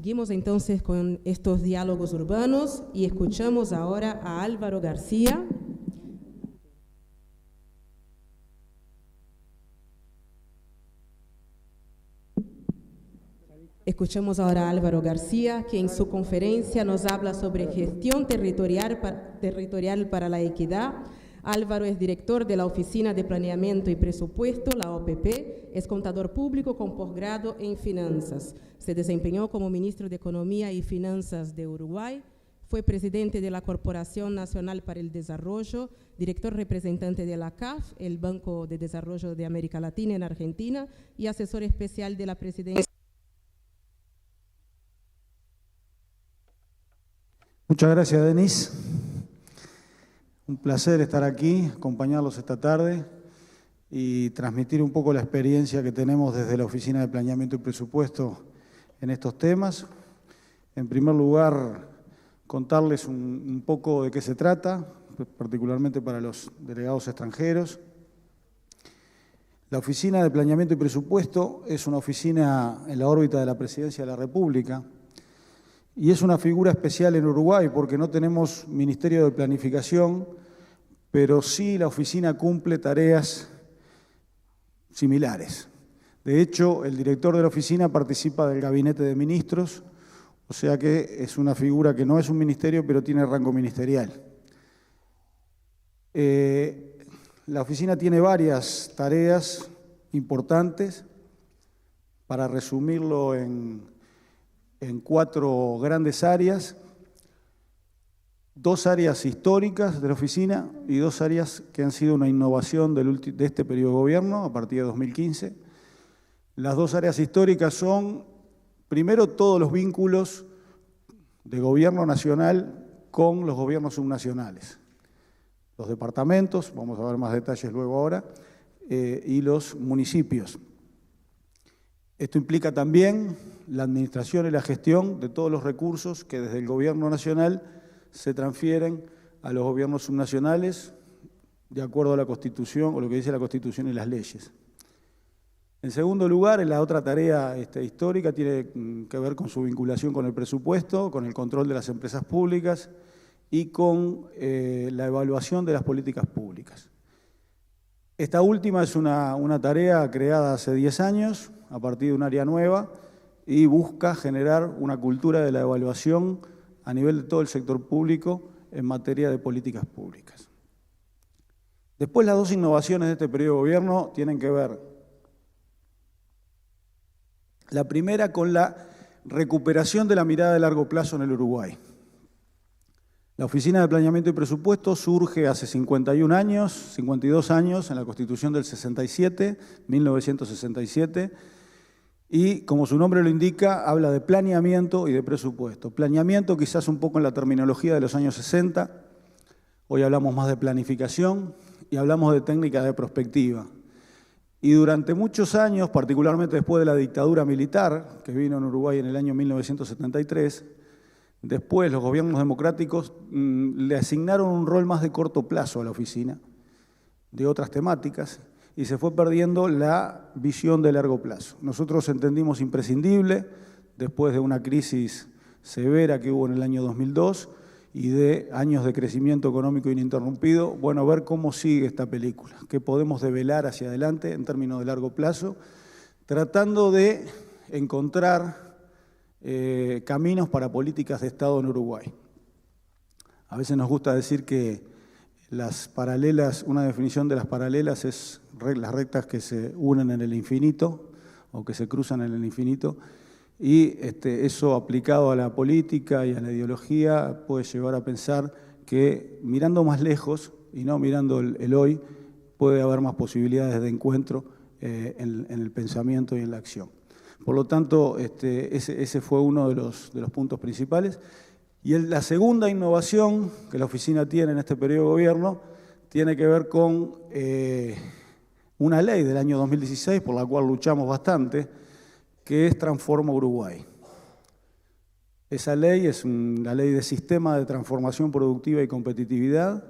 Seguimos entonces con estos diálogos urbanos y escuchamos ahora a Álvaro García. Escuchamos ahora a Álvaro García, que en su conferencia nos habla sobre gestión territorial para la equidad. Álvaro es director de la Oficina de Planeamiento y Presupuesto, la OPP, es contador público con posgrado en finanzas. Se desempeñó como ministro de Economía y Finanzas de Uruguay, fue presidente de la Corporación Nacional para el Desarrollo, director representante de la CAF, el Banco de Desarrollo de América Latina en Argentina, y asesor especial de la presidencia. Muchas gracias, Denise. Un placer estar aquí, acompañarlos esta tarde y transmitir un poco la experiencia que tenemos desde la Oficina de Planeamiento y Presupuesto en estos temas. En primer lugar, contarles un poco de qué se trata, particularmente para los delegados extranjeros. La Oficina de Planeamiento y Presupuesto es una oficina en la órbita de la Presidencia de la República y es una figura especial en Uruguay porque no tenemos Ministerio de Planificación, pero sí la oficina cumple tareas similares. De hecho, el director de la oficina participa del gabinete de ministros, o sea que es una figura que no es un ministerio, pero tiene rango ministerial. La oficina tiene varias tareas importantes. Para resumirlo en 4 grandes áreas, 2 áreas históricas de la oficina y 2 áreas que han sido una innovación de este periodo de gobierno a partir de 2015. Las 2 áreas históricas son, primero, todos los vínculos de gobierno nacional con los gobiernos subnacionales. Los departamentos, vamos a ver más detalles luego ahora, y los municipios. Esto implica también la administración y la gestión de todos los recursos que desde el gobierno nacional se transfieren a los gobiernos subnacionales de acuerdo a la Constitución o lo que dice la Constitución y las leyes. En segundo lugar, la otra tarea histórica tiene que ver con su vinculación con el presupuesto, con el control de las empresas públicas y con la evaluación de las políticas públicas. Esta última es una tarea creada hace 10 años a partir de un área nueva y busca generar una cultura de la evaluación a nivel de todo el sector público en materia de políticas públicas. Después, las 2 innovaciones de este periodo de gobierno tienen que ver, la primera, con la recuperación de la mirada de largo plazo en el Uruguay. La Oficina de Planeamiento y Presupuesto surge hace 52 años, en la Constitución del 67, 1967, y como su nombre lo indica, habla de planeamiento y de presupuesto. Planeamiento quizás un poco en la terminología de los años 60, hoy hablamos más de planificación y hablamos de técnica de prospectiva. Y durante muchos años, particularmente después de la dictadura militar, que vino en Uruguay en el año 1973, después los gobiernos democráticos le asignaron un rol más de corto plazo a la oficina, de otras temáticas, y se fue perdiendo la visión de largo plazo. Nosotros entendimos imprescindible, después de una crisis severa que hubo en el año 2002 y de años de crecimiento económico ininterrumpido, bueno, ver cómo sigue esta película, qué podemos develar hacia adelante en términos de largo plazo, tratando de encontrar caminos para políticas de Estado en Uruguay. A veces nos gusta decir que las paralelas, una definición de las paralelas es las rectas que se unen en el infinito o que se cruzan en el infinito, y eso aplicado a la política y a la ideología puede llevar a pensar que mirando más lejos y no mirando el hoy puede haber más posibilidades de encuentro en el pensamiento y en la acción. Por lo tanto, ese fue uno de los puntos principales. Y la segunda innovación que la oficina tiene en este periodo de gobierno tiene que ver con una ley del año 2016, por la cual luchamos bastante, que es Transforma Uruguay. Esa ley es una ley de sistema de transformación productiva y competitividad,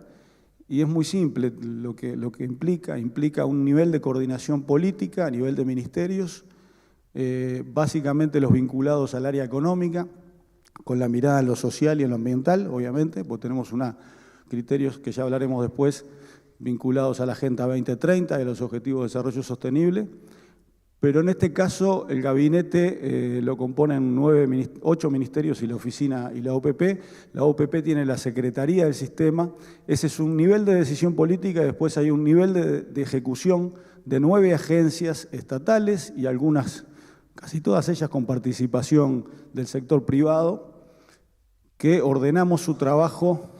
y es muy simple lo que implica un nivel de coordinación política a nivel de ministerios básicamente los vinculados al área económica, con la mirada en lo social y en lo ambiental, obviamente, porque tenemos criterios que ya hablaremos después, vinculados a la Agenda 2030 y a los Objetivos de Desarrollo Sostenible. Pero en este caso el gabinete lo componen 8 ministerios y la oficina y la OPP. La OPP tiene la Secretaría del Sistema. Ese es un nivel de decisión política y después hay un nivel de ejecución de 9 agencias estatales y algunas, casi todas ellas con participación del sector privado, que ordenamos su trabajo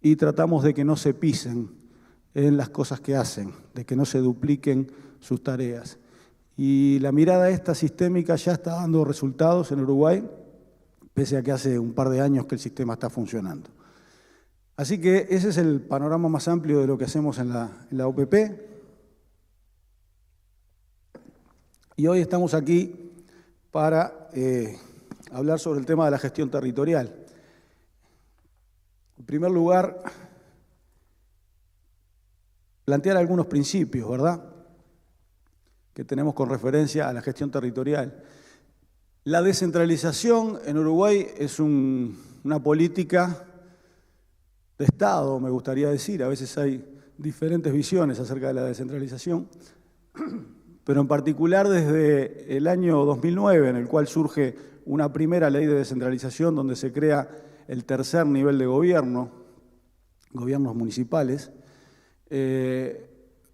y tratamos de que no se pisen en las cosas que hacen, de que no se dupliquen sus tareas. Y la mirada esta sistémica ya está dando resultados en Uruguay, pese a que hace un par de años que el sistema está funcionando. Así que ese es el panorama más amplio de lo que hacemos en la OPP. Y hoy estamos aquí para hablar sobre el tema de la gestión territorial. En primer lugar, plantear algunos principios, ¿verdad?, que tenemos con referencia a la gestión territorial. La descentralización en Uruguay es una política de Estado, me gustaría decir. A veces hay diferentes visiones acerca de la descentralización, pero en particular desde el año 2009, en el cual surge una primera ley de descentralización donde se crea el tercer nivel de gobierno, gobiernos municipales,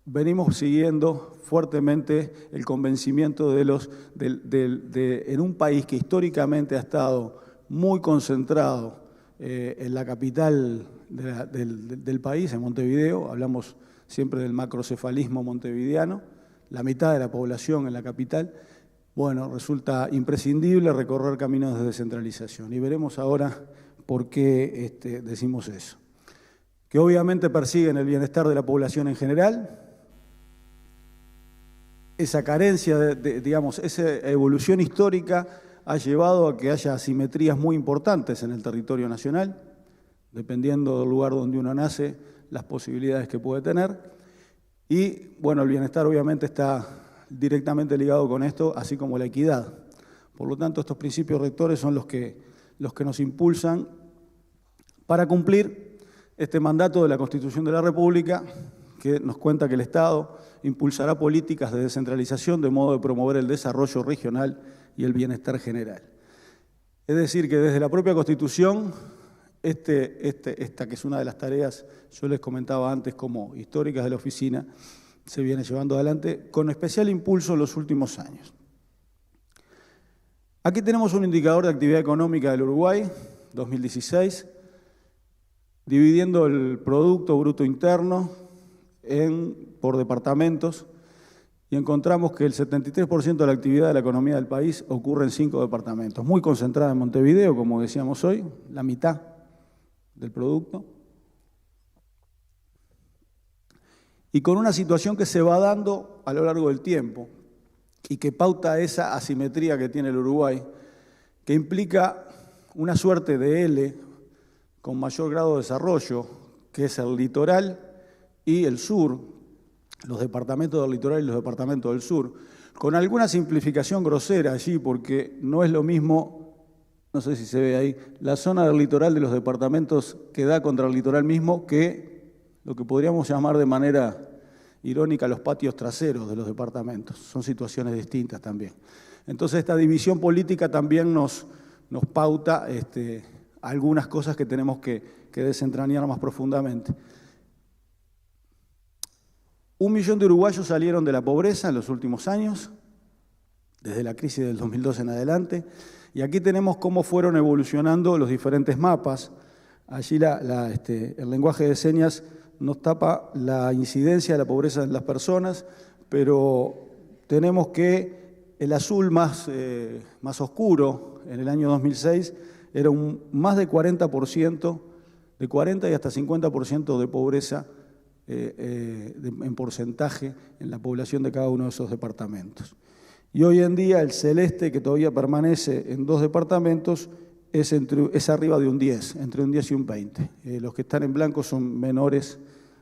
venimos siguiendo fuertemente el convencimiento en un país que históricamente ha estado muy concentrado en la capital del país, en Montevideo. Hablamos siempre del macrocefalismo montevideano, la mitad de la población en la capital. Bueno, resulta imprescindible recorrer caminos de descentralización y veremos ahora por qué decimos eso. Que obviamente persiguen el bienestar de la población en general. Esa carencia, esa evolución histórica ha llevado a que haya asimetrías muy importantes en el territorio nacional, dependiendo del lugar donde uno nace, las posibilidades que puede tener. Y, bueno, el bienestar obviamente está directamente ligado con esto, así como la equidad. Por lo tanto, estos principios rectores son los que nos impulsan para cumplir este mandato de la Constitución de la República, que nos cuenta que el Estado impulsará políticas de descentralización de modo de promover el desarrollo regional y el bienestar general. Es decir, que desde la propia Constitución, esta que es una de las tareas, yo les comentaba antes, como históricas de la oficina, se viene llevando adelante con especial impulso en los últimos años. Aquí tenemos un indicador de actividad económica del Uruguay, 2016, dividiendo el Producto Bruto Interno por departamentos, y encontramos que el 73% de la actividad de la economía del país ocurre en 5 departamentos, muy concentrada en Montevideo, como decíamos hoy, la mitad del producto, y con una situación que se va dando a lo largo del tiempo y que pauta esa asimetría que tiene el Uruguay, que implica una suerte de L con mayor grado de desarrollo, que es el litoral y el sur, los departamentos del litoral y los departamentos del sur, con alguna simplificación grosera allí, porque no es lo mismo, no sé si se ve ahí, la zona del litoral de los departamentos que da contra el litoral mismo que lo que podríamos llamar de manera irónica los patios traseros de los departamentos. Son situaciones distintas también. Entonces esta división política también nos pauta algunas cosas que tenemos que desentrañar más profundamente. 1 millón de uruguayos salieron de la pobreza en los últimos años, desde la crisis del 2012 en adelante, y aquí tenemos cómo fueron evolucionando los diferentes mapas. Allí el lenguaje de señas nos tapa la incidencia de la pobreza en las personas, pero tenemos que el azul más oscuro en el año 2006 era más de 40%, de 40 y hasta 50% de pobreza en porcentaje en la población de cada uno de esos departamentos. Y hoy en día el celeste, que todavía permanece en 2 departamentos, es arriba de un 10, entre un 10 y un 20. Los que están en blanco son menores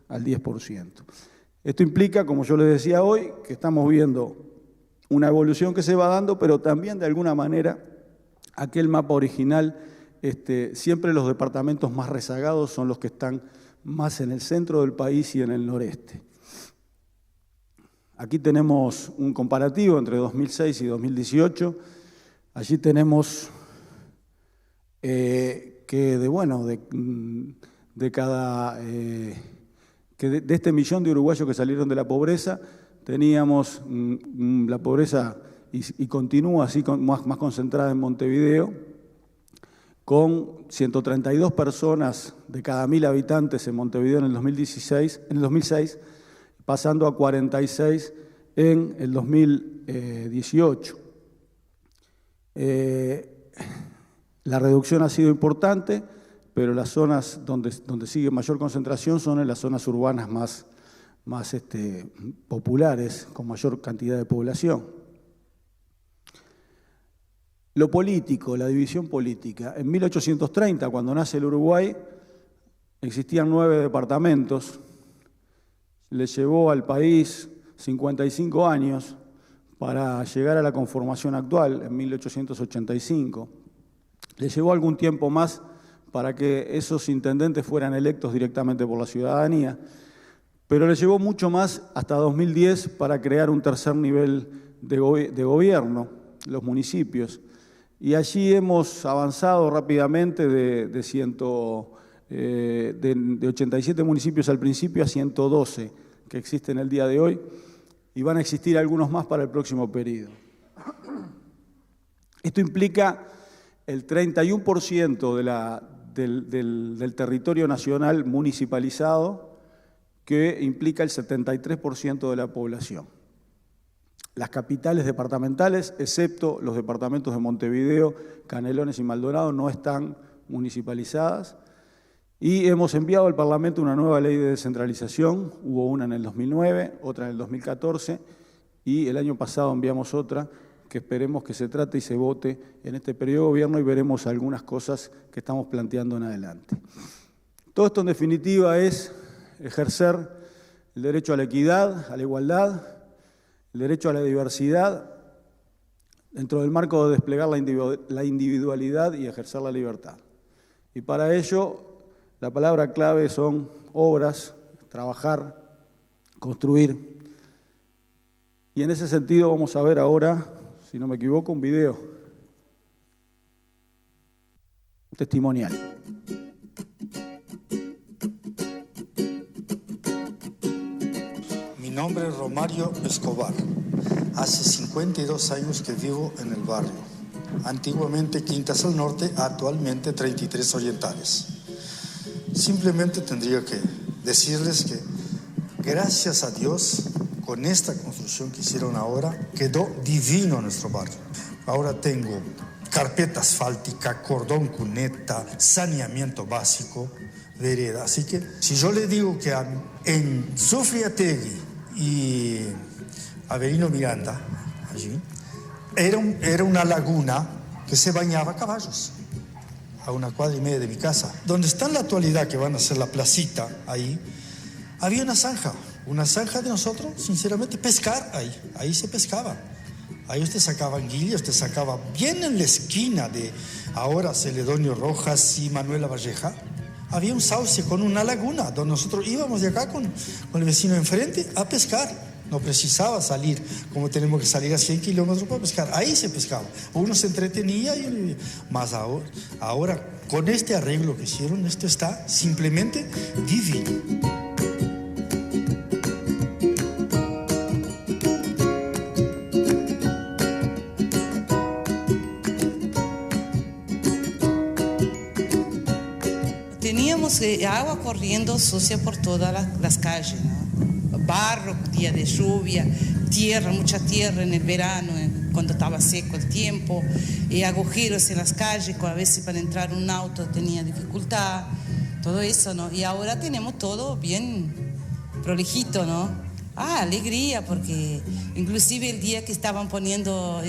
al 10%. Esto implica, como yo les decía hoy, que estamos viendo una evolución que se va dando, pero también de alguna manera aquel mapa original, siempre los departamentos más rezagados son los que están más en el centro del país y en el noreste. Aquí tenemos un comparativo entre 2006 y 2018. Allí tenemos que de este millón de uruguayos que salieron de la pobreza, teníamos la pobreza y continúa así más concentrada en Montevideo, con 132 personas de cada 1.000 habitantes en Montevideo en el 2006, pasando a 46 en el 2018. La reducción ha sido importante, pero las zonas donde sigue mayor concentración son en las zonas urbanas más populares, con mayor cantidad de población. Lo político, la división política. En 1830, cuando nace el Uruguay, existían 9 departamentos. Le llevó al país 55 años para llegar a la conformación actual, en 1885. Le llevó algún tiempo más para que esos intendentes fueran electos directamente por la ciudadanía, pero le llevó mucho más hasta 2010 para crear un tercer nivel de gobierno, los municipios. Y allí hemos avanzado rápidamente de 87 municipios al principio a 112 que existen el día de hoy, y van a existir algunos más para el próximo periodo. Esto implica el 31% del territorio nacional municipalizado, que implica el 73% de la población. Las capitales departamentales, excepto los departamentos de Montevideo, Canelones y Maldonado, no están municipalizadas. Y hemos enviado al Parlamento una nueva ley de descentralización. Hubo una en el 2009, otra en el 2014, y el año pasado enviamos otra que esperemos que se trate y se vote en este periodo de gobierno, y veremos algunas cosas que estamos planteando en adelante. Todo esto en definitiva es ejercer el derecho a la equidad, a la igualdad, el derecho a la diversidad, dentro del marco de desplegar la individualidad y ejercer la libertad. Y para ello, la palabra clave son obras, trabajar, construir. Y en ese sentido vamos a ver ahora, si no me equivoco, un video testimonial. Mi nombre es Romario Escobar. Hace 52 años que vivo en el barrio. Antiguamente Quintas al Norte, actualmente 33 Orientales. Simplemente tendría que decirles que, gracias a Dios, con esta construcción que hicieron ahora, quedó divino nuestro barrio. Ahora tengo carpeta asfáltica, cordón cuneta, saneamiento básico, vereda. Así que, si yo le digo que en Sofriategui y Avelino Miranda, allí, era una laguna que se bañaba a caballos, a 1,5 cuadras de mi casa. Donde está en la actualidad, que van a hacer la placita ahí, había una zanja de nosotros, sinceramente, pescar ahí se pescaba. Ahí usted sacaba anguilla, usted sacaba bien en la esquina de ahora Celedonio Rojas y Manuela Valleja. Había un sauce con una laguna donde nosotros íbamos de acá con el vecino enfrente a pescar. No precisaba salir como tenemos que salir a 100 kilómetros para pescar. Ahí se pescaba. Uno se entretenía y más ahora con este arreglo que hicieron, esto está simplemente divino. Teníamos agua corriendo sucia por todas las calles, ¿no? Barro, día de lluvia, tierra, mucha tierra en el verano, cuando estaba seco el tiempo, agujeros en las calles, a veces para entrar un auto tenía dificultad, todo eso, ¿no? Y ahora tenemos todo bien prolijito, ¿no? Alegría, porque inclusive el día que estaban poniendo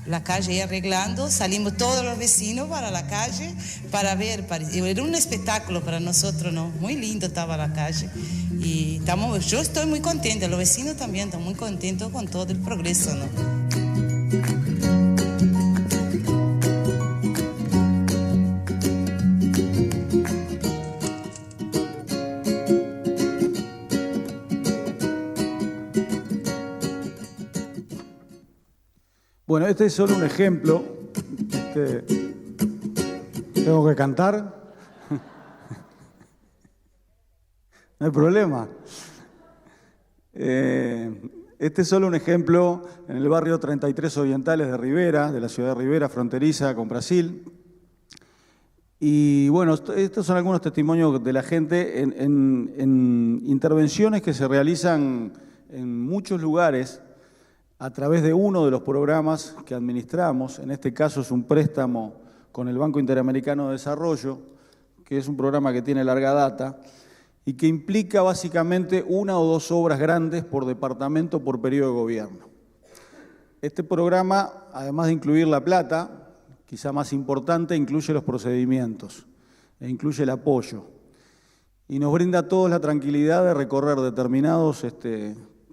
la calle arreglando, salimos todos los vecinos para la calle para ver, era un espectáculo para nosotros, ¿no? Muy lindo estaba la calle y yo estoy muy contenta, los vecinos también están muy contentos con todo el progreso, ¿no? Bueno, este es solo un ejemplo. ¿Tengo que cantar? No hay problema. Este es solo un ejemplo en el barrio 33 Orientales de Rivera, de la ciudad de Rivera, fronteriza con Brasil. Y bueno, estos son algunos testimonios de la gente en intervenciones que se realizan en muchos lugares a través de uno de los programas que administramos. En este caso es un préstamo con el Banco Interamericano de Desarrollo, que es un programa que tiene larga data y que implica básicamente una o dos obras grandes por departamento por periodo de gobierno. Este programa, además de incluir la plata, quizá más importante, incluye los procedimientos e incluye el apoyo. Y nos brinda a todos la tranquilidad de recorrer determinados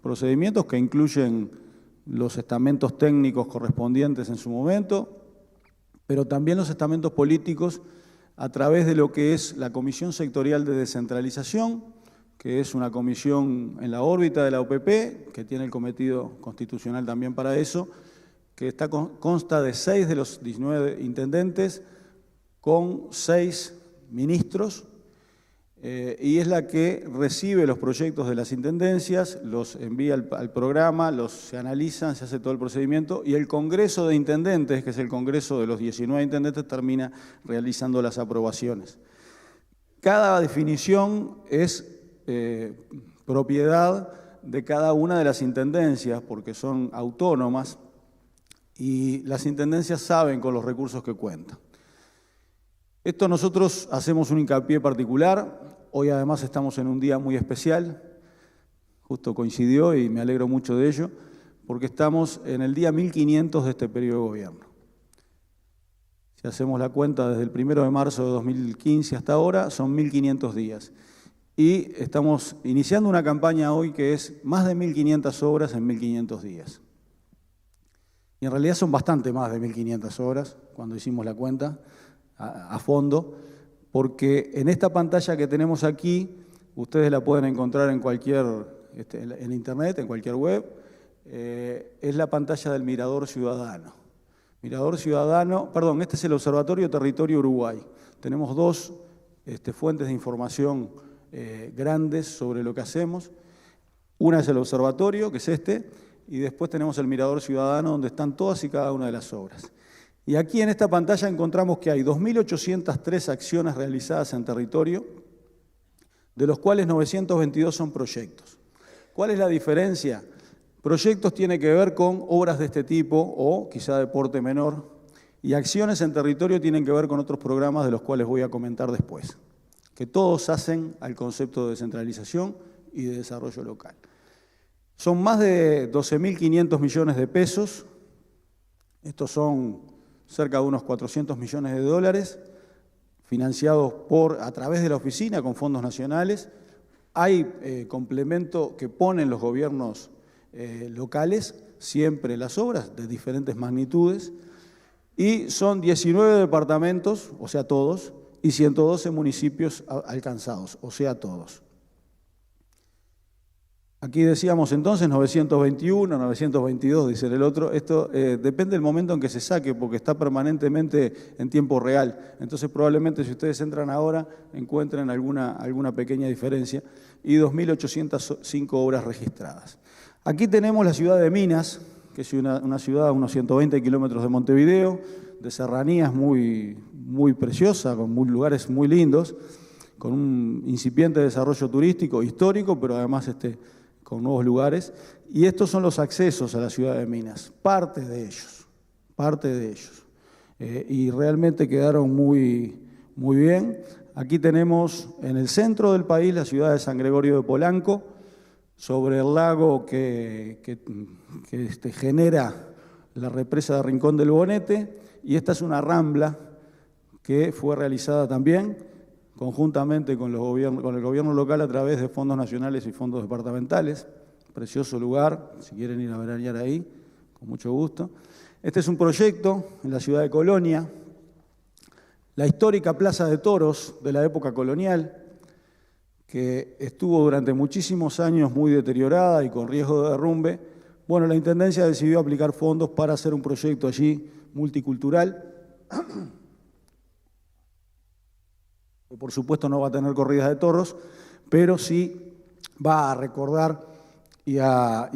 procedimientos que incluyen los estamentos técnicos correspondientes en su momento, pero también los estamentos políticos a través de lo que es la Comisión Sectorial de Descentralización, que es una comisión en la órbita de la OPP, que tiene el cometido constitucional también para eso, que consta de 6 de los 19 intendentes con 6 ministros, y es la que recibe los proyectos de las intendencias, los envía al programa, se analizan, se hace todo el procedimiento, y el Congreso de Intendentes, que es el Congreso de los 19 intendentes, termina realizando las aprobaciones. Cada definición es propiedad de cada una de las intendencias, porque son autónomas, y las intendencias saben con los recursos que cuentan. Esto nosotros hacemos un hincapié particular. Hoy además estamos en un día muy especial, justo coincidió y me alegro mucho de ello, porque estamos en el día 1500 de este periodo de gobierno. Si hacemos la cuenta desde el 1 de marzo de 2015 hasta ahora, son 1500 días. Y estamos iniciando una campaña hoy que es más de 1500 obras en 1500 días. Y en realidad son bastante más de 1500 obras cuando hicimos la cuenta a fondo, porque en esta pantalla que tenemos aquí, ustedes la pueden encontrar en cualquier, en internet, en cualquier web, es la pantalla del Mirador Ciudadano. Mirador Ciudadano, perdón, este es el Observatorio Territorio Uruguay. Tenemos 2 fuentes de información grandes sobre lo que hacemos. Una es el observatorio, que es y después tenemos el Mirador Ciudadano, donde están todas y cada una de las obras. Y aquí en esta pantalla encontramos que hay 2.803 acciones realizadas en territorio, de los cuales 922 son proyectos. ¿Cuál es la diferencia? Proyectos tiene que ver con obras de este tipo o quizá de porte menor, y acciones en territorio tienen que ver con otros programas de los cuales voy a comentar después, que todos hacen al concepto de descentralización y de desarrollo local. Son más de 12.500 millones de pesos, estos son cerca de unos 400 millones de dólares, financiados a través de la oficina con fondos nacionales. Hay complemento que ponen los gobiernos locales, siempre las obras de diferentes magnitudes, y son 19 departamentos, o sea todos, y 112 municipios alcanzados, o sea todos. Aquí decíamos entonces 921, 922, dice el otro. Esto depende del momento en que se saque, porque está permanentemente en tiempo real. Entonces probablemente si ustedes entran ahora encuentren alguna pequeña diferencia. Y 2.805 obras registradas. Aquí tenemos la ciudad de Minas, que es una ciudad a unos 120 kilómetros de Montevideo, de serranías muy preciosa, con lugares muy lindos, con un incipiente desarrollo turístico histórico, pero además con nuevos lugares, y estos son los accesos a la ciudad de Minas, parte de ellos, y realmente quedaron muy bien. Aquí tenemos en el centro del país la ciudad de San Gregorio de Polanco, sobre el lago que genera la represa de Rincón del Bonete, y esta es una rambla que fue realizada también conjuntamente con el gobierno local a través de fondos nacionales y fondos departamentales. Precioso lugar, si quieren ir a veranear ahí, con mucho gusto. Este es un proyecto en la ciudad de Colonia, la histórica Plaza de Toros de la época colonial, que estuvo durante muchísimos años muy deteriorada y con riesgo de derrumbe. Bueno, la Intendencia decidió aplicar fondos para hacer un proyecto allí multicultural. Por supuesto no va a tener corridas de toros, pero sí va a recordar y a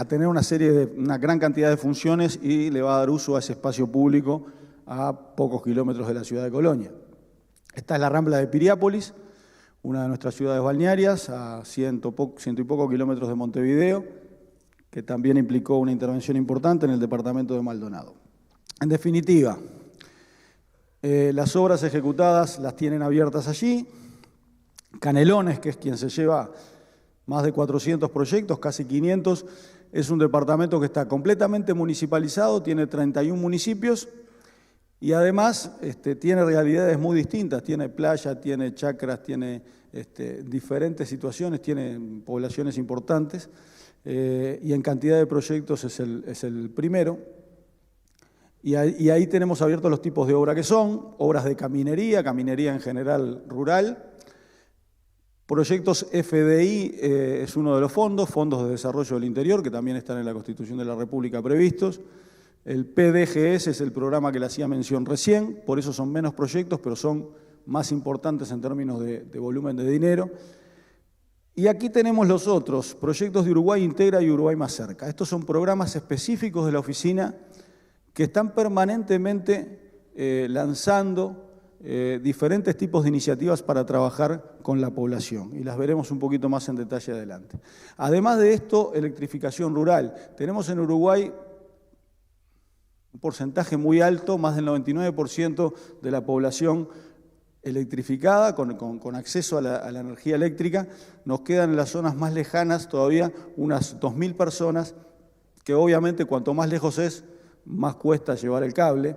tener una gran cantidad de funciones, y le va a dar uso a ese espacio público a pocos kilómetros de la ciudad de Colonia. Esta es la Rambla de Piriápolis, una de nuestras ciudades balnearias, a ciento y poco kilómetros de Montevideo, que también implicó una intervención importante en el departamento de Maldonado. En definitiva, las obras ejecutadas las tienen abiertas allí. Canelones, que es quien se lleva más de 400 proyectos, casi 500, es un departamento que está completamente municipalizado, tiene 31 municipios y además tiene realidades muy distintas, tiene playa, tiene chacras, tiene diferentes situaciones, tiene poblaciones importantes y en cantidad de proyectos es el primero. Y ahí tenemos abiertos los tipos de obra que son: obras de caminería en general rural. Proyectos FDI es uno de los fondos de desarrollo del interior, que también están en la Constitución de la República previstos. El PDGS es el programa que le hacía mención recién, por eso son menos proyectos, pero son más importantes en términos de volumen de dinero. Y aquí tenemos los otros, proyectos de Uruguay Integra y Uruguay Más Cerca. Estos son programas específicos de la oficina que están permanentemente lanzando diferentes tipos de iniciativas para trabajar con la población, y las veremos un poquito más en detalle adelante. Además de esto, electrificación rural. Tenemos en Uruguay un porcentaje muy alto, más del 99% de la población electrificada, con acceso a la energía eléctrica. Nos quedan en las zonas más lejanas todavía unas 2.000 personas, que obviamente cuanto más lejos es, más cuesta llevar el cable,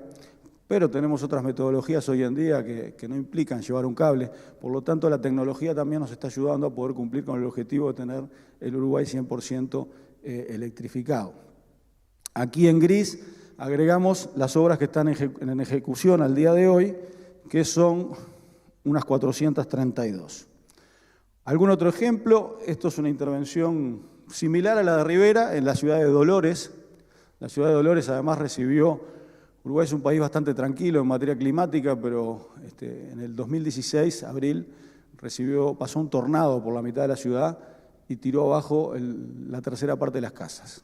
pero tenemos otras metodologías hoy en día que no implican llevar un cable. Por lo tanto, la tecnología también nos está ayudando a poder cumplir con el objetivo de tener el Uruguay 100% electrificado. Aquí en gris agregamos las obras que están en ejecución al día de hoy, que son unas 432. ¿Algún otro ejemplo? Esto es una intervención similar a la de Rivera en la ciudad de Dolores. La ciudad de Dolores además Uruguay es un país bastante tranquilo en materia climática, pero en el 2016, abril, pasó un tornado por la mitad de la ciudad y tiró abajo la tercera parte de las casas.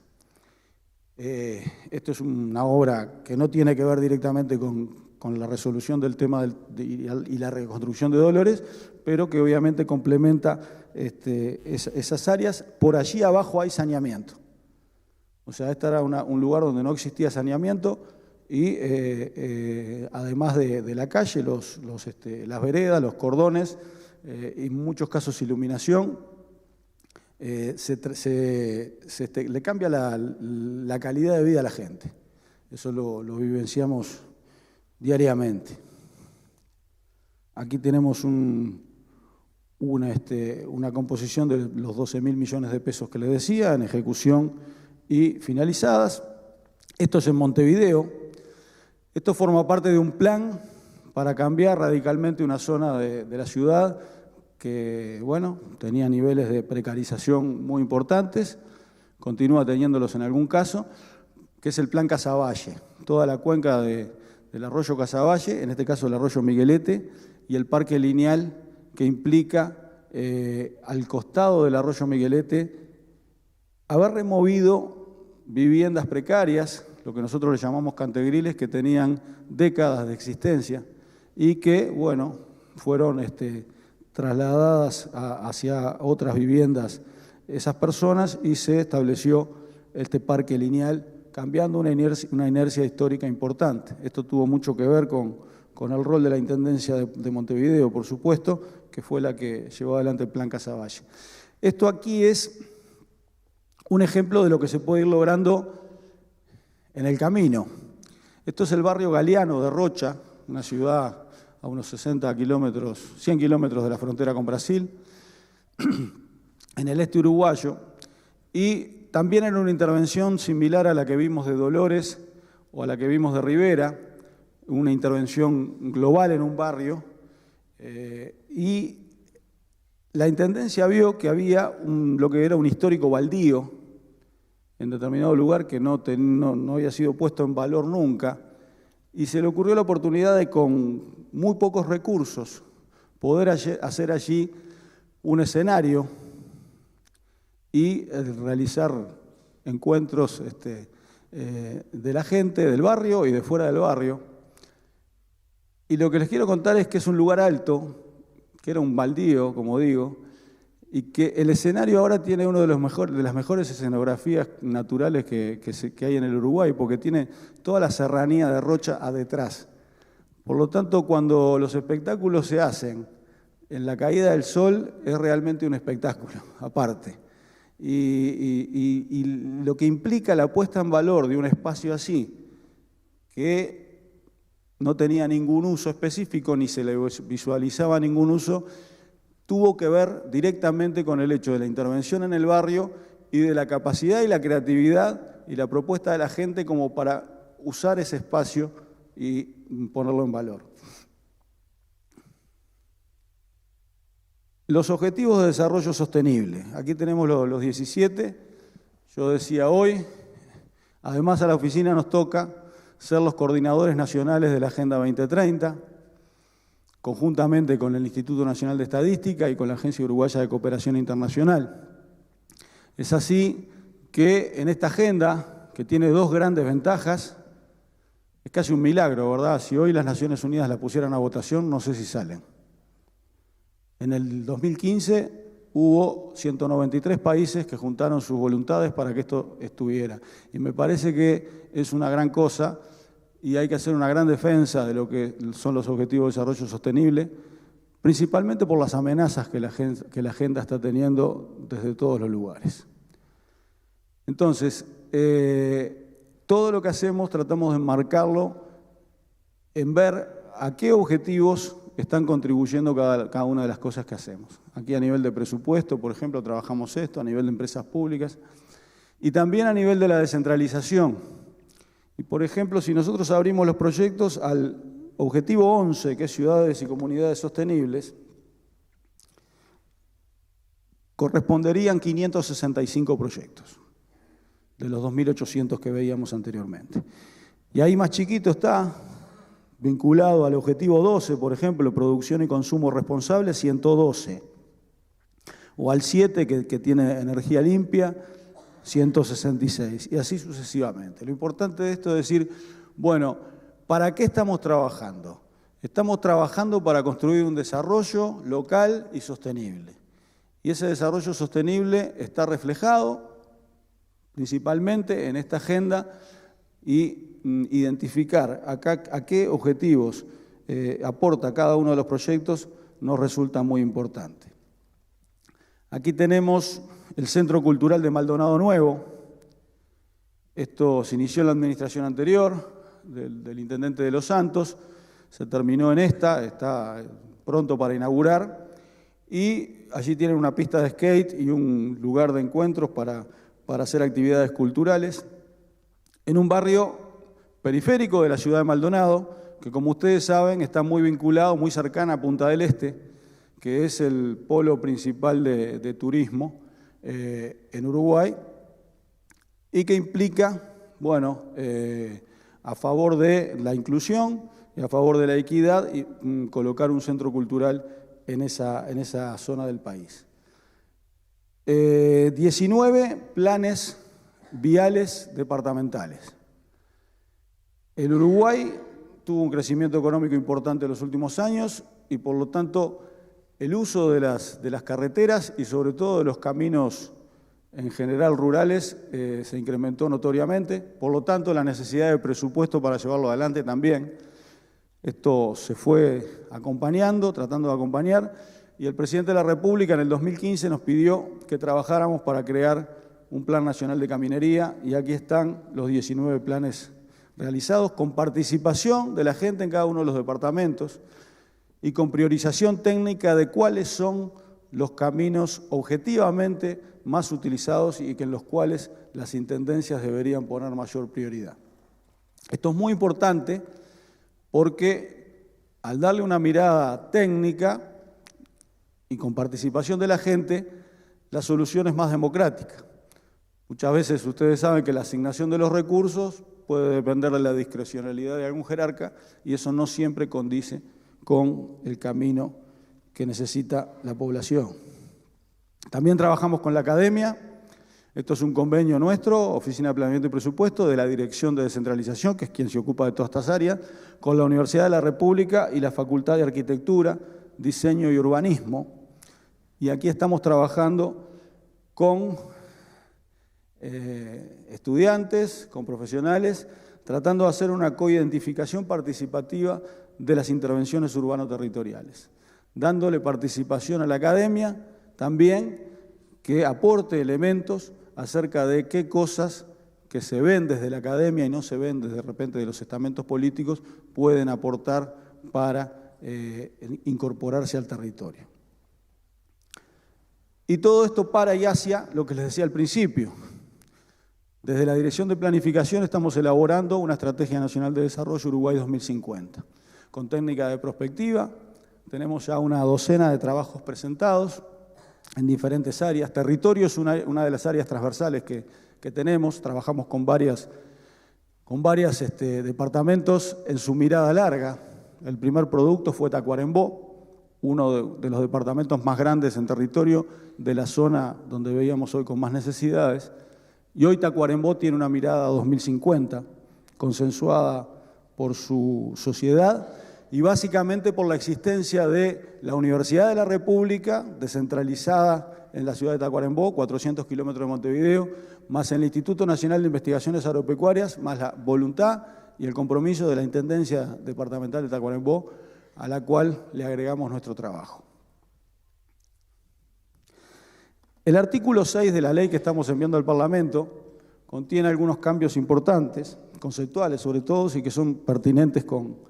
Esto es una obra que no tiene que ver directamente con la resolución del tema y la reconstrucción de Dolores, pero que obviamente complementa esas áreas. Por allí abajo hay saneamiento. O sea, este era un lugar donde no existía saneamiento y además de la calle, las veredas, los cordones y en muchos casos iluminación, le cambia la calidad de vida a la gente. Eso lo vivenciamos diariamente. Aquí tenemos una composición de los 12.000 millones de pesos que les decía, en ejecución y finalizadas. Esto es en Montevideo. Esto forma parte de un plan para cambiar radicalmente una zona de la ciudad que, bueno, tenía niveles de precarización muy importantes, continúa teniéndolos en algún caso, que es el Plan Casaballe. Toda la cuenca del arroyo Casaballe, en este caso el arroyo Miguelete, y el parque lineal que implica al costado del arroyo Miguelete haber removido viviendas precarias, lo que nosotros le llamamos cantegriles, que tenían décadas de existencia y que, bueno, fueron trasladadas hacia otras viviendas esas personas y se estableció este parque lineal, cambiando una inercia histórica importante. Esto tuvo mucho que ver con el rol de la Intendencia de Montevideo, por supuesto, que fue la que llevó adelante el Plan Casaballe. Esto aquí es un ejemplo de lo que se puede ir logrando en el camino. Esto es el barrio Galeano de Rocha, una ciudad a unos 100 kilómetros de la frontera con Brasil, en el este uruguayo, y también era una intervención similar a la que vimos de Dolores o a la que vimos de Rivera, una intervención global en un barrio, y la Intendencia vio que había lo que era un histórico baldío en determinado lugar que no había sido puesto en valor nunca, y se le ocurrió la oportunidad de, con muy pocos recursos, poder hacer allí un escenario y realizar encuentros de la gente del barrio y de fuera del barrio. Y lo que les quiero contar es que es un lugar alto, que era un baldío, como digo, y que el escenario ahora tiene una de las mejores escenografías naturales que hay en el Uruguay, porque tiene toda la serranía de Rocha detrás. Por lo tanto, cuando los espectáculos se hacen en la caída del sol, es realmente un espectáculo aparte. Y lo que implica la puesta en valor de un espacio así, que no tenía ningún uso específico ni se le visualizaba ningún uso, tuvo que ver directamente con el hecho de la intervención en el barrio y de la capacidad y la creatividad y la propuesta de la gente como para usar ese espacio y ponerlo en valor. Los objetivos de desarrollo sostenible. Aquí tenemos los 17. Yo decía hoy, además a la oficina nos toca ser los coordinadores nacionales de la Agenda 2030, conjuntamente con el Instituto Nacional de Estadística y con la Agencia Uruguaya de Cooperación Internacional. Es así que en esta agenda, que tiene dos grandes ventajas, es casi un milagro, ¿verdad? Si hoy las Naciones Unidas la pusieran a votación, no sé si salen. En el 2015 hubo 193 países que juntaron sus voluntades para que esto estuviera. Y me parece que es una gran cosa y hay que hacer una gran defensa de lo que son los Objetivos de Desarrollo Sostenible, principalmente por las amenazas que la agenda está teniendo desde todos los lugares. Entonces, todo lo que hacemos tratamos de enmarcarlo en ver a qué objetivos están contribuyendo cada una de las cosas que hacemos. Aquí a nivel de presupuesto, por ejemplo, trabajamos esto, a nivel de empresas públicas, y también a nivel de la descentralización. Y por ejemplo, si nosotros abrimos los proyectos al objetivo 11, que es ciudades y comunidades sostenibles, corresponderían 565 proyectos, de los 2.800 que veíamos anteriormente. Y ahí más chiquito está, vinculado al objetivo 12, por ejemplo, producción y consumo responsable, 112. O al 7, que tiene energía limpia, 166. Y así sucesivamente. Lo importante de esto es decir, bueno, ¿para qué estamos trabajando? Estamos trabajando para construir un desarrollo local y sostenible. Y ese desarrollo sostenible está reflejado principalmente en esta agenda y identificar a qué objetivos aporta cada uno de los proyectos nos resulta muy importante. Aquí tenemos el Centro Cultural de Maldonado Nuevo. Esto se inició en la administración anterior del Intendente de Los Santos, se terminó en está pronto para inaugurar, y allí tienen una pista de skate y un lugar de encuentros para hacer actividades culturales, en un barrio periférico de la ciudad de Maldonado, que como ustedes saben está muy vinculado, muy cercana a Punta del Este, que es el polo principal de turismo en Uruguay, y que implica, bueno, a favor de la inclusión y a favor de la equidad, y colocar un centro cultural en esa zona del país. 19 planes viales departamentales. El Uruguay tuvo un crecimiento económico importante en los últimos años y por lo tanto el uso de las carreteras y sobre todo de los caminos en general rurales se incrementó notoriamente, por lo tanto la necesidad de presupuesto para llevarlo adelante también. Esto se fue acompañando, tratando de acompañar, y el presidente de la República en el 2015 nos pidió que trabajáramos para crear un plan nacional de caminería y aquí están los 19 planes realizados con participación de la gente en cada uno de los departamentos y con priorización técnica de cuáles son los caminos objetivamente más utilizados y en los cuales las intendencias deberían poner mayor prioridad. Esto es muy importante porque al darle una mirada técnica y con participación de la gente, la solución es más democrática. Muchas veces ustedes saben que la asignación de los recursos puede depender de la discrecionalidad de algún jerarca y eso no siempre condice con el camino que necesita la población. También trabajamos con la academia. Esto es un convenio nuestro, Oficina de Planeamiento y Presupuesto, de la Dirección de Descentralización, que es quien se ocupa de todas estas áreas, con la Universidad de la República y la Facultad de Arquitectura, Diseño y Urbanismo. Y aquí estamos trabajando con estudiantes, con profesionales, tratando de hacer una coidentificación participativa de las intervenciones urbano-territoriales, dándole participación a la academia, también que aporte elementos acerca de qué cosas que se ven desde la academia y no se ven desde de repente de los estamentos políticos pueden aportar para incorporarse al territorio. Y todo esto para y hacia lo que les decía al principio. Desde la Dirección de Planificación estamos elaborando una Estrategia Nacional de Desarrollo Uruguay 2050. Con técnica de prospectiva, tenemos ya una docena de trabajos presentados en diferentes áreas. Territorio es una de las áreas transversales que tenemos. Trabajamos con varios departamentos en su mirada larga. El primer producto fue Tacuarembó, uno de los departamentos más grandes en territorio de la zona donde veíamos hoy con más necesidades. Y hoy Tacuarembó tiene una mirada 2050, consensuada por su sociedad y básicamente por la existencia de la Universidad de la República, descentralizada en la ciudad de Tacuarembó, 400 kilómetros de Montevideo, más el Instituto Nacional de Investigaciones Agropecuarias, más la voluntad y el compromiso de la Intendencia Departamental de Tacuarembó, a la cual le agregamos nuestro trabajo. El artículo 6 de la ley que estamos enviando al Parlamento contiene algunos cambios importantes, conceptuales sobre todo, y que son pertinentes con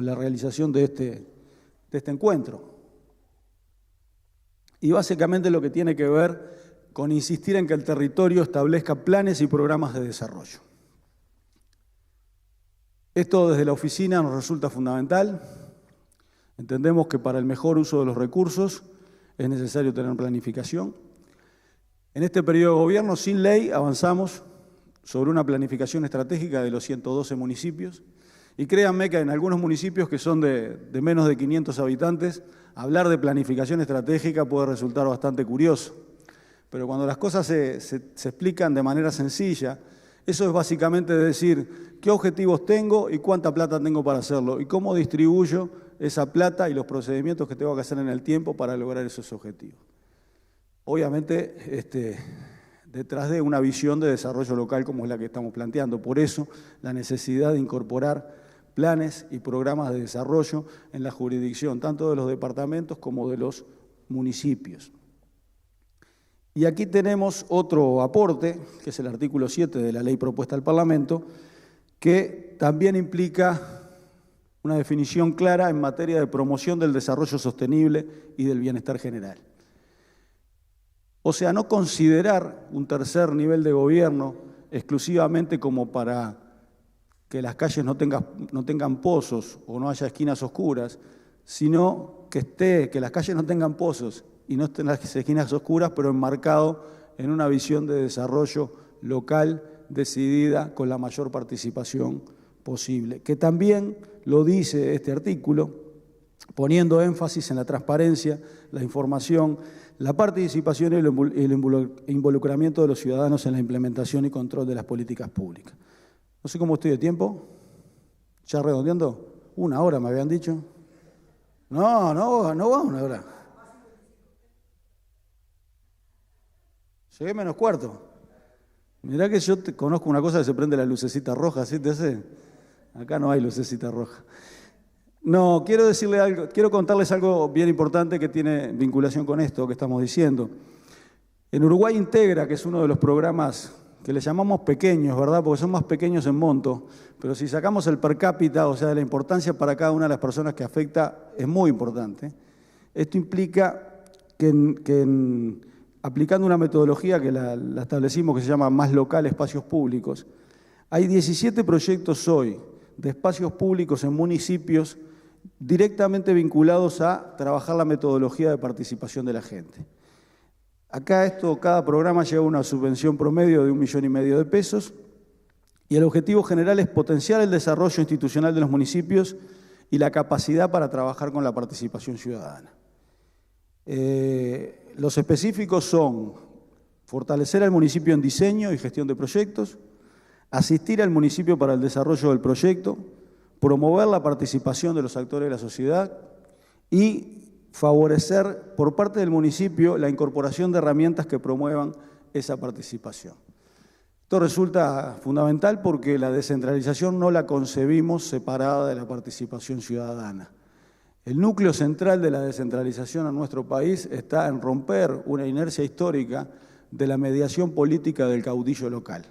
la realización de este encuentro. Y básicamente lo que tiene que ver con insistir en que el territorio establezca planes y programas de desarrollo. Esto desde la oficina nos resulta fundamental. Entendemos que para el mejor uso de los recursos es necesario tener planificación. En este periodo de gobierno, sin ley, avanzamos sobre una planificación estratégica de los 112 municipios. Y créanme que en algunos municipios que son de menos de 500 habitantes, hablar de planificación estratégica puede resultar bastante curioso. Pero cuando las cosas se explican de manera sencilla, eso es básicamente decir qué objetivos tengo y cuánta plata tengo para hacerlo y cómo distribuyo esa plata y los procedimientos que tengo que hacer en el tiempo para lograr esos objetivos. Obviamente, detrás de una visión de desarrollo local como es la que estamos planteando. Por eso, la necesidad de incorporar planes y programas de desarrollo en la jurisdicción, tanto de los departamentos como de los municipios. Y aquí tenemos otro aporte, que es el artículo 7 de la ley propuesta al Parlamento, que también implica una definición clara en materia de promoción del desarrollo sostenible y del bienestar general. O sea, no considerar un tercer nivel de gobierno exclusivamente como para que las calles no tengan pozos o no haya esquinas oscuras, sino que las calles no tengan pozos y no estén las esquinas oscuras, pero enmarcado en una visión de desarrollo local decidida con la mayor participación posible. Que también lo dice este artículo, poniendo énfasis en la transparencia, la información, la participación y el involucramiento de los ciudadanos en la implementación y control de las políticas públicas. No sé cómo estoy de tiempo. ¿Ya redondeando? 1 hora me habían dicho. No va 1 hora. Llegué menos cuarto. Mirá que yo conozco una cosa que se prende la lucecita roja, ¿sí te hace? Acá no hay lucecita roja. No, quiero contarles algo bien importante que tiene vinculación con esto que estamos diciendo. En Uruguay Integra, que es uno de los programas que le llamamos pequeños, ¿verdad? Porque son más pequeños en monto, pero si sacamos el per cápita, o sea, de la importancia para cada una de las personas que afecta, es muy importante. Esto implica que aplicando una metodología que la establecimos que se llama Más Local Espacios Públicos, hay 17 proyectos hoy de espacios públicos en municipios directamente vinculados a trabajar la metodología de participación de la gente. Acá cada programa lleva una subvención promedio de 1,5 millones de pesos y el objetivo general es potenciar el desarrollo institucional de los municipios y la capacidad para trabajar con la participación ciudadana. Los específicos son fortalecer al municipio en diseño y gestión de proyectos, asistir al municipio para el desarrollo del proyecto, promover la participación de los actores de la sociedad y favorecer por parte del municipio la incorporación de herramientas que promuevan esa participación. Esto resulta fundamental porque la descentralización no la concebimos separada de la participación ciudadana. El núcleo central de la descentralización en nuestro país está en romper una inercia histórica de la mediación política del caudillo local,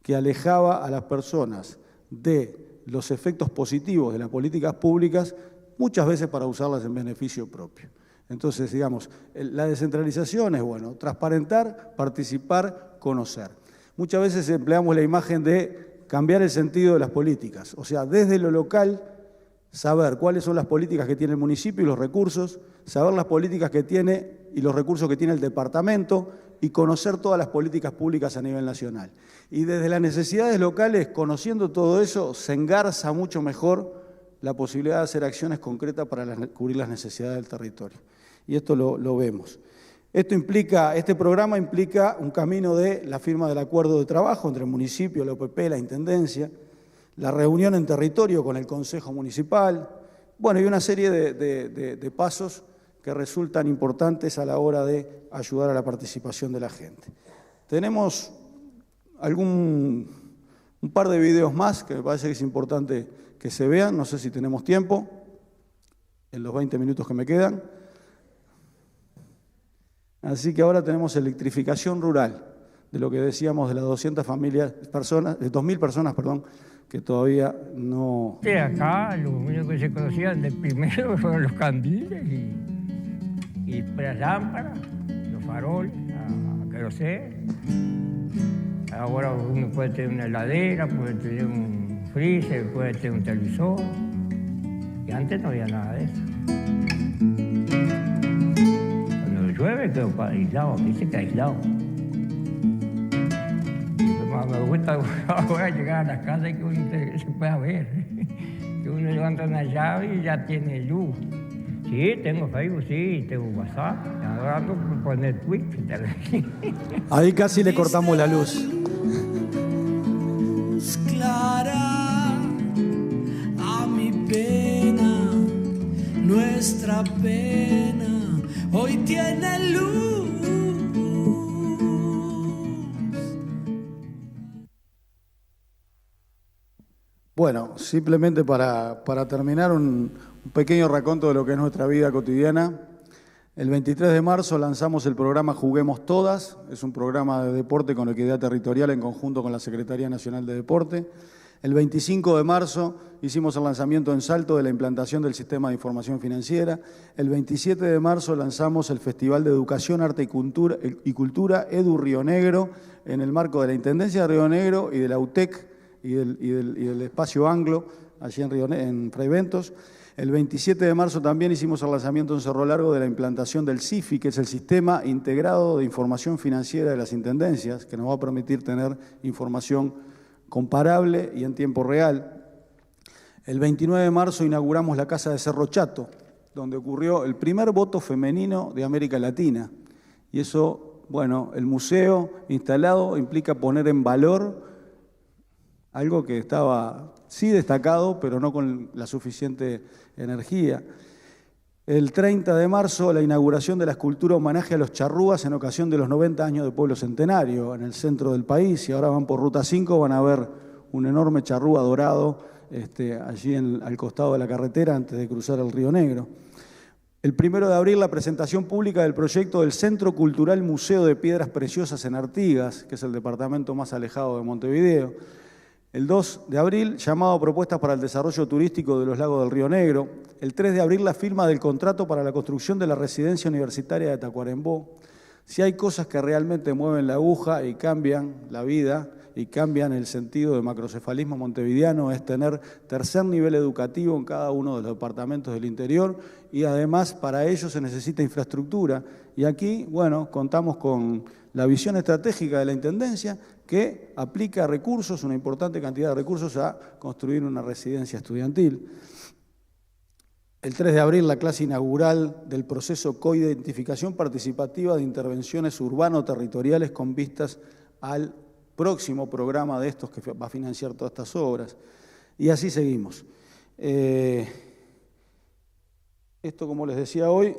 que alejaba a las personas de los efectos positivos de las políticas públicas, muchas veces para usarlas en beneficio propio. Entonces, digamos, la descentralización es, bueno, transparentar, participar, conocer. Muchas veces empleamos la imagen de cambiar el sentido de las políticas, o sea, desde lo local, saber cuáles son las políticas que tiene el municipio y los recursos, saber las políticas que tiene y los recursos que tiene el departamento y conocer todas las políticas públicas a nivel nacional. Y desde las necesidades locales, conociendo todo eso, se engarza mucho mejor la posibilidad de hacer acciones concretas para cubrir las necesidades del territorio. Y esto lo vemos. Este programa implica un camino de la firma del acuerdo de trabajo entre el municipio, la OPP, la Intendencia, la reunión en territorio con el Consejo Municipal, bueno, y una serie de pasos que resultan importantes a la hora de ayudar a la participación de la gente. Tenemos un par de videos más que me parece que es importante que se vean, no sé si tenemos tiempo, en los 20 minutos que me quedan. Así que ahora tenemos electrificación rural, de lo que decíamos de las 200 personas, de 2.000 personas, perdón, que todavía no... Sí, acá lo único que se conocían de primero fueron los candiles y las lámparas, los faroles, a queroseno. Ahora uno puede tener una heladera, puede tener un freezer, puede tener un televisor. Y antes no había nada de eso. Cuando llueve quedo aislado, dice que aislado. Me gusta ahora llegar a la casa y que uno se pueda ver. Que uno levanta una llave y ya tiene luz. Sí, tengo Facebook, sí, tengo WhatsApp. Ahora ando por poner Twitter. Ahí casi le cortamos la luz. Clara a mi pena, nuestra pena hoy tiene luz. Bueno, simplemente para terminar un pequeño raconto de lo que es nuestra vida cotidiana. El 23 de marzo lanzamos el programa Juguemos Todas, es un programa de deporte con equidad territorial en conjunto con la Secretaría Nacional de Deporte. El 25 de marzo hicimos el lanzamiento en Salto de la implantación del Sistema de Información Financiera. El 27 de marzo lanzamos el Festival de Educación, Arte y Cultura Edu Río Negro en el marco de la Intendencia de Río Negro y de la UTEC y del Espacio Anglo, allí en Fray Bentos. El 27 de marzo también hicimos el lanzamiento en Cerro Largo de la implantación del SIFI, que es el Sistema Integrado de Información Financiera de las Intendencias, que nos va a permitir tener información comparable y en tiempo real. El 29 de marzo inauguramos la Casa de Cerro Chato, donde ocurrió el primer voto femenino de América Latina. Y eso, bueno, el museo instalado implica poner en valor algo que estaba, sí, destacado, pero no con la suficiente energía. El 30 de marzo, la inauguración de la escultura homenaje a los charrúas en ocasión de los 90 años de Pueblo Centenario, en el centro del país. Y ahora van por Ruta 5, van a ver un enorme charrúa dorado allí al costado de la carretera antes de cruzar el Río Negro. El 1 de abril, la presentación pública del proyecto del Centro Cultural Museo de Piedras Preciosas en Artigas, que es el departamento más alejado de Montevideo. El 2 de abril, llamado a propuestas para el desarrollo turístico de los lagos del Río Negro. El 3 de abril, la firma del contrato para la construcción de la residencia universitaria de Tacuarembó. Si hay cosas que realmente mueven la aguja y cambian la vida y cambian el sentido de macrocefalismo montevideano, es tener tercer nivel educativo en cada uno de los departamentos del interior, y además para ello se necesita infraestructura. Y aquí, bueno, contamos con la visión estratégica de la Intendencia, que aplica recursos, una importante cantidad de recursos, a construir una residencia estudiantil. El 3 de abril, la clase inaugural del proceso Coidentificación Participativa de Intervenciones Urbano-Territoriales con vistas al próximo programa de estos que va a financiar todas estas obras. Y así seguimos. Esto, como les decía hoy,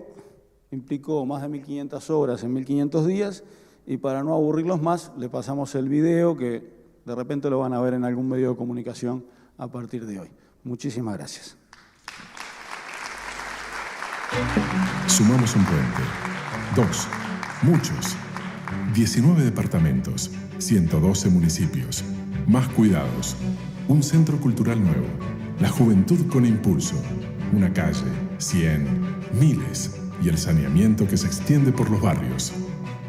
implicó más de 1.500 obras en 1.500 días, y para no aburrirlos más, le pasamos el video que de repente lo van a ver en algún medio de comunicación a partir de hoy. Muchísimas gracias. Sumamos un puente. 2. Muchos. 19 departamentos. 112 municipios. Más cuidados. Un centro cultural nuevo. La juventud con impulso. Una calle. 100. Miles. Y el saneamiento que se extiende por los barrios.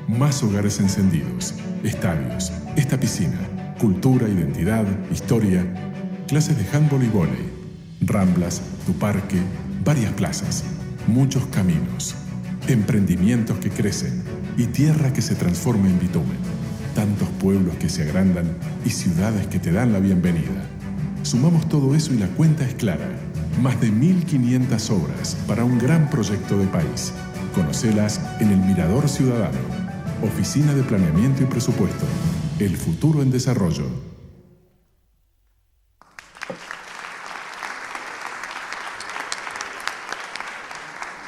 Más hogares encendidos. Estadios. Esta piscina. Cultura, identidad, historia. Clases de handball y vóley. Ramblas, tu parque, varias plazas. Muchos caminos. Emprendimientos que crecen. Y tierra que se transforma en bitumen. Tantos pueblos que se agrandan y ciudades que te dan la bienvenida. Sumamos todo eso y la cuenta es clara. Más de 1.500 obras para un gran proyecto de país. Conocelas en el Mirador Ciudadano. Oficina de Planeamiento y Presupuesto. El futuro en desarrollo.